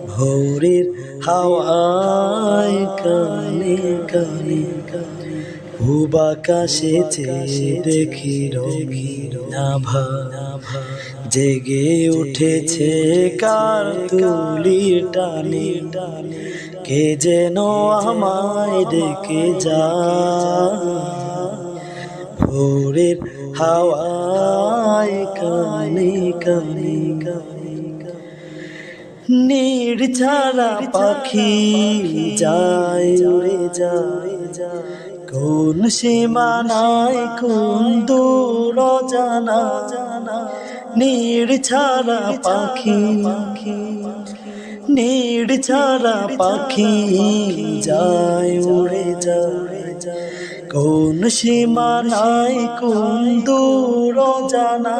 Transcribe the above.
ভোরের হাওয়ায় কানে কানে পূব আকাশে চেয়ে দেখি রঙিন আভা জেগে উঠেছে কার তুলির টানে কে যেন আমায় ডেকে যায় ভোরের হাওয়ায় কানে কানে নির্ঝরা পাখি যায় উড়ে যায় কোন সীমানায় কোন দূর জানা নির্ঝরা পাখি নির্ঝরা পাখি যায় উড়ে যায় কোন সীমানায় কোন দূর জানা